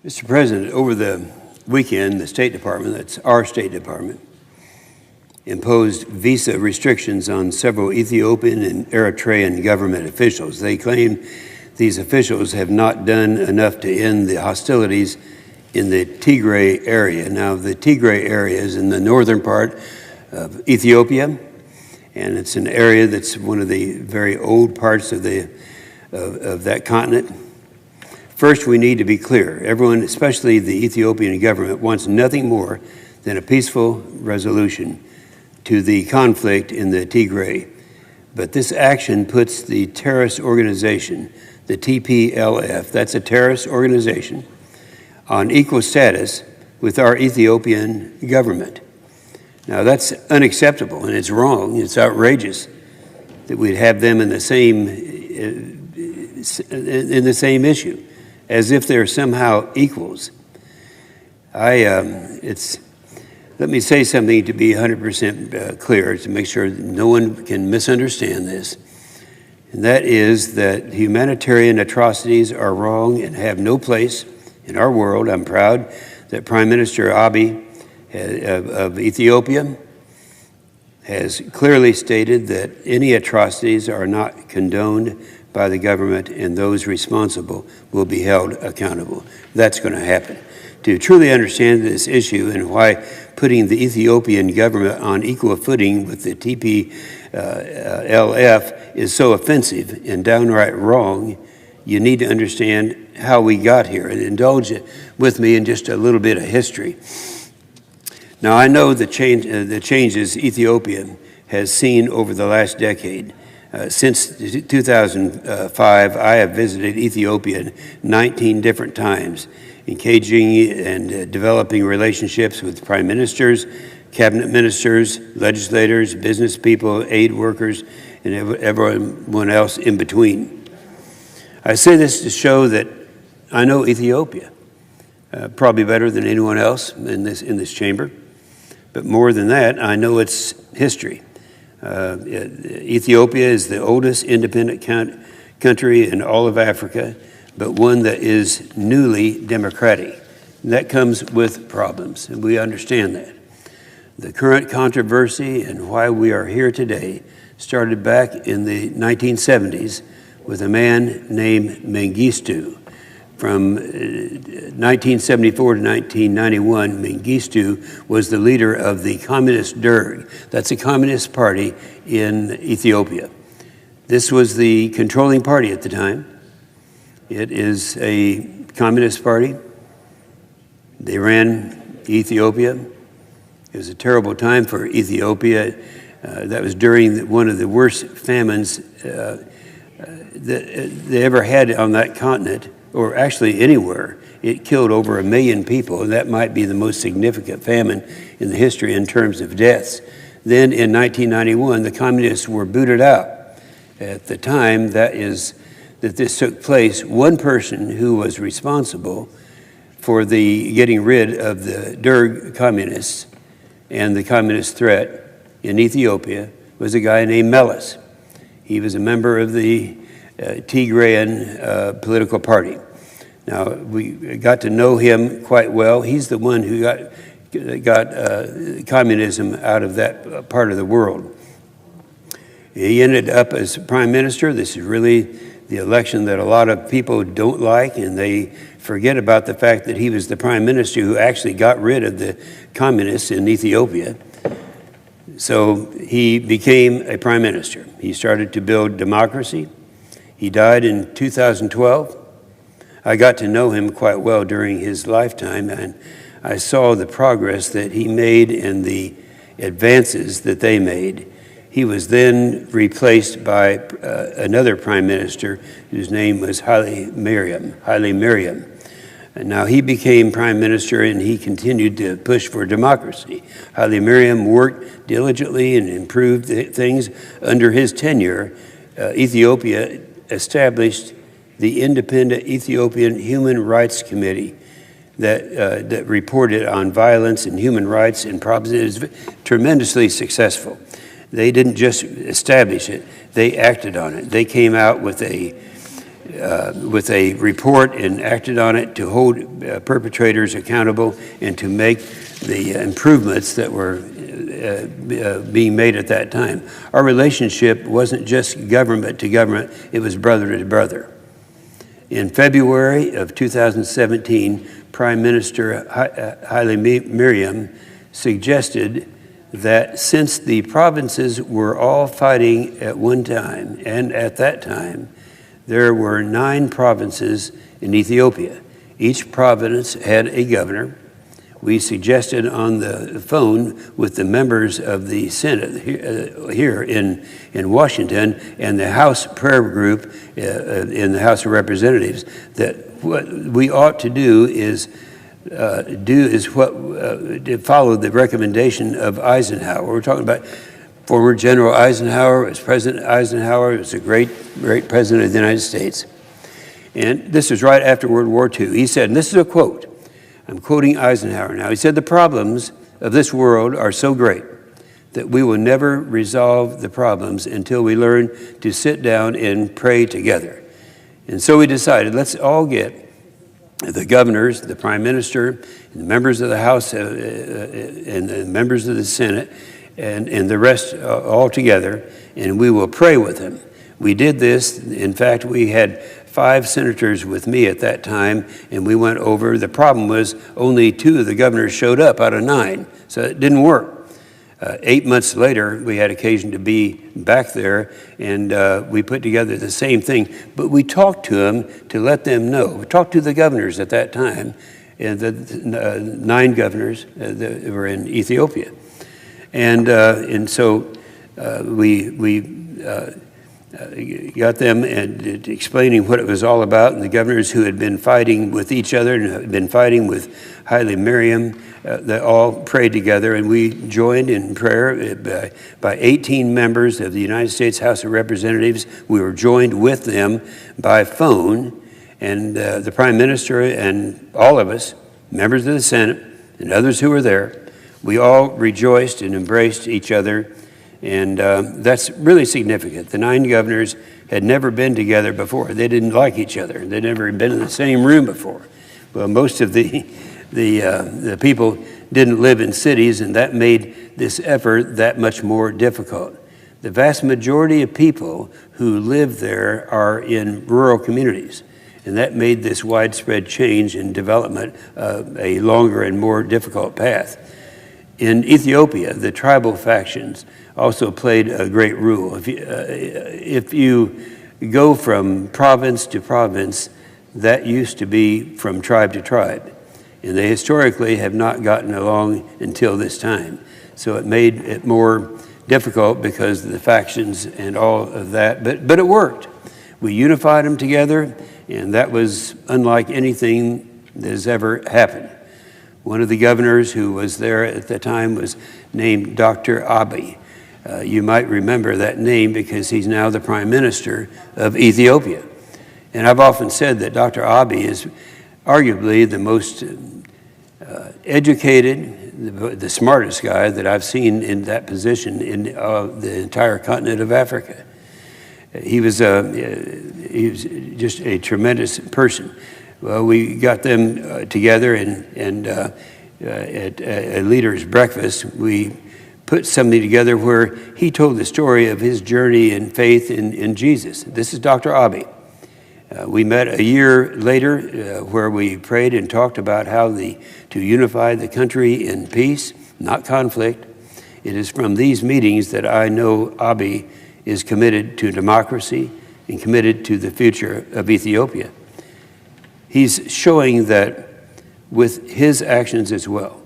Mr. President, over the weekend, the State Department, that's our State Department, imposed visa restrictions on several Ethiopian and Eritrean government officials. They claim these officials have not done enough to end the hostilities in the Tigray area. Now, the Tigray area is in the northern part of Ethiopia, and it's an area that's one of the very old parts of that continent. First, we need to be clear. Everyone, especially the Ethiopian government, wants nothing more than a peaceful resolution to the conflict in the Tigray. But this action puts the terrorist organization, the TPLF, that's a terrorist organization, on equal status with our Ethiopian government. Now, that's unacceptable, and it's wrong. It's outrageous that we'd have them in the same issue, as if they're somehow equals. Let me say something to be 100% clear, to make sure that no one can misunderstand this, and that is that humanitarian atrocities are wrong and have no place in our world. I'm proud that Prime Minister Abiy of Ethiopia has clearly stated that any atrocities are not condoned by the government, and those responsible will be held accountable. That's going to happen. To truly understand this issue and why putting the Ethiopian government on equal footing with the TPLF is so offensive and downright wrong, you need to understand how we got here, and indulge with me in just a little bit of history. Now, I know the changes Ethiopia has seen over the last decade. Since 2005, I have visited Ethiopia 19 different times, engaging and developing relationships with prime ministers, cabinet ministers, legislators, business people, aid workers, and everyone else in between. I say this to show that I know Ethiopia, probably better than anyone else in this chamber. But more than that, I know its history. Ethiopia is the oldest independent country in all of Africa, but one that is newly democratic. And that comes with problems, and we understand that. The current controversy and why we are here today started back in the 1970s with a man named Mengistu. From 1974 to 1991, Mengistu was the leader of the Communist Derg. That's a communist party in Ethiopia. This was the controlling party at the time. It is a communist party. They ran Ethiopia. It was a terrible time for Ethiopia. That was during one of the worst famines that they ever had on that continent, or actually anywhere. It killed over 1 million people, and that might be the most significant famine in the history in terms of deaths. Then in 1991, the communists were booted out. At the time that this took place, one person who was responsible for the getting rid of the Derg communists and the communist threat in Ethiopia was a guy named Meles. He was a member of the Tigrayan political party. Now, we got to know him quite well. He's the one who got communism out of that part of the world. He ended up as prime minister. This is really the election that a lot of people don't like, and they forget about the fact that he was the prime minister who actually got rid of the communists in Ethiopia. So he became a prime minister. He started to build democracy. He died in 2012. I got to know him quite well during his lifetime, and I saw the progress that he made and the advances that they made. He was then replaced by another prime minister whose name was Haile Mariam. And now he became prime minister, and he continued to push for democracy. Haile Mariam worked diligently and improved things. Under his tenure, Ethiopia established the Independent Ethiopian Human Rights Committee that reported on violence and human rights and problems. It was tremendously successful. They didn't just establish it, they acted on it. They came out with a with a report and acted on it to hold perpetrators accountable and to make the improvements that were being made at that time. Our relationship wasn't just government to government, it was brother to brother. In February of 2017, Prime Minister Haile Mariam suggested that since the provinces were all fighting at one time, and at that time, there were 9 provinces in Ethiopia. Each province had a governor. We suggested on the phone with the members of the Senate here in Washington and the House prayer group in the House of Representatives that what we ought to do is follow the recommendation of Eisenhower. We're talking about former General Eisenhower. As President Eisenhower was a great president of the United States. And this was right after World War II. He said, and this is a quote, I'm quoting Eisenhower now. He said, the problems of this world are so great that we will never resolve the problems until we learn to sit down and pray together. And so we decided, let's all get the governors, the prime minister, and the members of the House, and the members of the Senate, and the rest all together, and we will pray with them. We did this. In fact, we had 5 senators with me at that time, and we went over. The problem was only 2 of the governors showed up out of 9, so it didn't work. 8 months later, we had occasion to be back there, and we put together the same thing. But we talked to them to let them know. We talked to the governors at that time, and the 9 governors that were in Ethiopia. And so we got them and explaining what it was all about, and the governors who had been fighting with each other and had been fighting with Haile Mariam, they all prayed together, and we joined in prayer by 18 members of the United States House of Representatives. We were joined with them by phone, and the Prime Minister and all of us, members of the Senate and others who were there, we all rejoiced and embraced each other. And that's really significant. The 9 governors had never been together before. They didn't like each other. They'd never been in the same room before. Well, most of the people didn't live in cities, and that made this effort that much more difficult. The vast majority of people who live there are in rural communities, and that made this widespread change and development a longer and more difficult path. In Ethiopia, the tribal factions also played a great role. If you go from province to province, that used to be from tribe to tribe. And they historically have not gotten along until this time. So it made it more difficult because of the factions and all of that, but it worked. We unified them together, and that was unlike anything that has ever happened. One of the governors who was there at the time was named Dr. Abiy. You might remember that name because he's now the Prime Minister of Ethiopia. And I've often said that Dr. Abiy is arguably the most educated, the smartest guy that I've seen in that position in the entire continent of Africa. He was just a tremendous person. Well, we got them together and at a leader's breakfast, we put something together where he told the story of his journey in faith in Jesus. This is Dr. Abiy. We met a year later where we prayed and talked about how to unify the country in peace, not conflict. It is from these meetings that I know Abiy is committed to democracy and committed to the future of Ethiopia. He's showing that with his actions as well.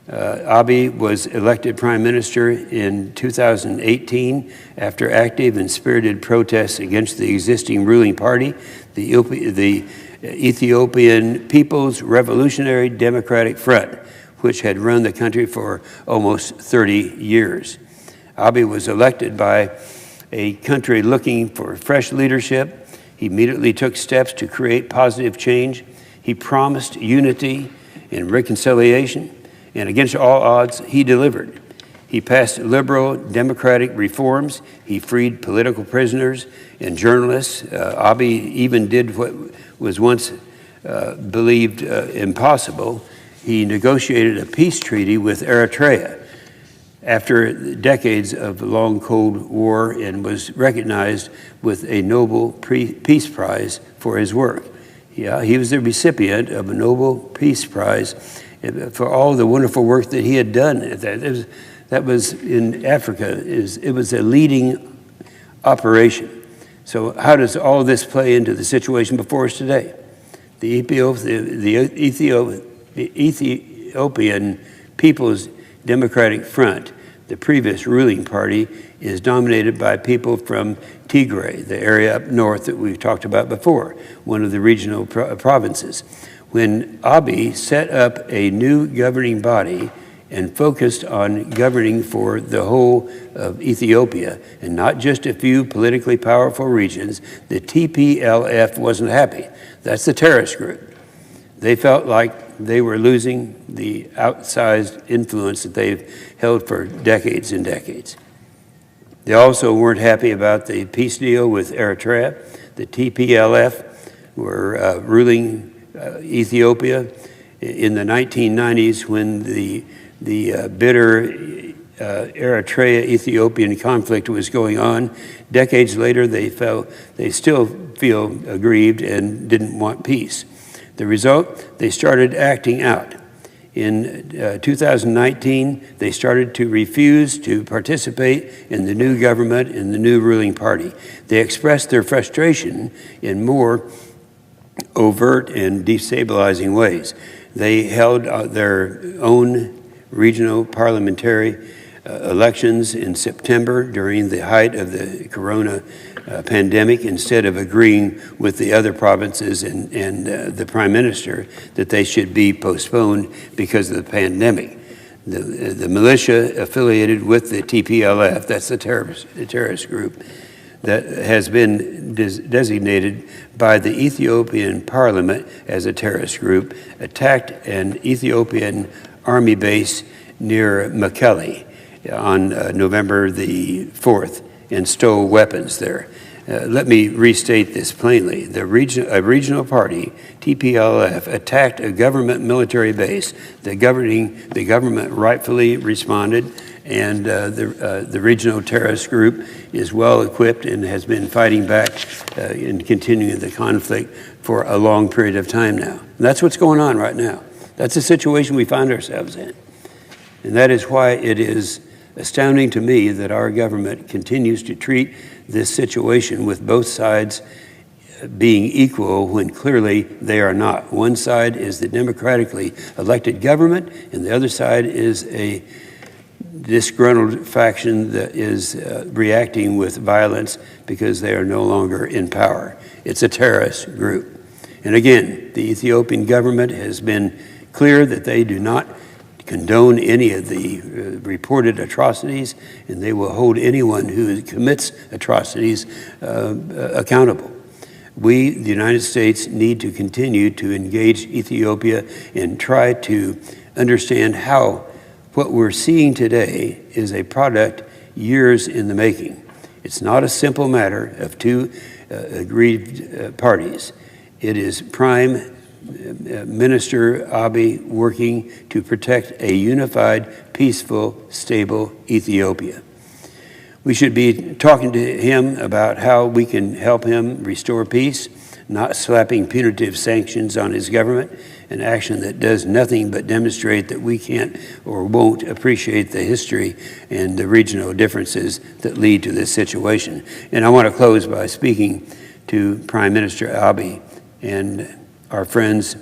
Abiy was elected prime minister in 2018 after active and spirited protests against the existing ruling party, the Ethiopian People's Revolutionary Democratic Front, which had run the country for almost 30 years. Abiy was elected by a country looking for fresh leadership. He immediately took steps to create positive change. He promised unity and reconciliation, and against all odds, he delivered. He passed liberal democratic reforms. He freed political prisoners and journalists. Abiy even did what was once believed impossible. He negotiated a peace treaty with Eritrea after decades of long Cold War and was recognized with a Nobel Peace Prize for his work. Yeah, he was the recipient of a Nobel Peace Prize for all the wonderful work that he had done. That was in Africa. It was a leading operation. So how does all this play into the situation before us today? The Ethiopian People's Democratic Front, the previous ruling party, is dominated by people from Tigray, the area up north that we've talked about before, one of the regional provinces. When Abiy set up a new governing body and focused on governing for the whole of Ethiopia and not just a few politically powerful regions, the TPLF wasn't happy. That's the terrorist group. They felt like they were losing the outsized influence that they've held for decades and decades. They also weren't happy about the peace deal with Eritrea. The TPLF were ruling Ethiopia in the 1990s when the bitter Eritrea-Ethiopian conflict was going on. Decades later, they still feel aggrieved and didn't want peace. The result, they started acting out. In 2019, they started to refuse to participate in the new government and the new ruling party. They expressed their frustration in more overt and destabilizing ways. They held their own regional parliamentary elections in September during the height of the corona pandemic instead of agreeing with the other provinces and the prime minister that they should be postponed because of the pandemic. The militia affiliated with the TPLF, that's the terrorist group, that has been designated by the Ethiopian parliament as a terrorist group, attacked an Ethiopian army base near Mekelle on November the 4th and stole weapons there. Let me restate this plainly. A regional party, TPLF, attacked a government military base. The government rightfully responded, and the regional terrorist group is well equipped and has been fighting back and continuing the conflict for a long period of time now. And that's what's going on right now. That's the situation we find ourselves in. And that is why it is astounding to me that our government continues to treat this situation with both sides being equal when clearly they are not. One side is the democratically elected government, and the other side is a disgruntled faction that is reacting with violence because they are no longer in power. It's a terrorist group. And again, the Ethiopian government has been clear that they do not condone any of the reported atrocities, and they will hold anyone who commits atrocities accountable. We, the United States, need to continue to engage Ethiopia and try to understand how what we're seeing today is a product years in the making. It's not a simple matter of two aggrieved parties. It is Prime Minister Abiy working to protect a unified, peaceful, stable Ethiopia. We should be talking to him about how we can help him restore peace, not slapping punitive sanctions on his government, an action that does nothing but demonstrate that we can't or won't appreciate the history and the regional differences that lead to this situation. And I want to close by speaking to Prime Minister Abiy and our friends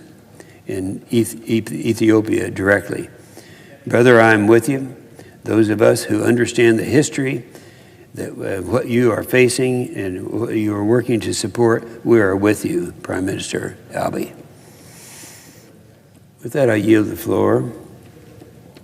in Ethiopia directly. Brother, I'm with you. Those of us who understand the history, that what you are facing and what you are working to support, we are with you, Prime Minister Abiy. With that, I yield the floor.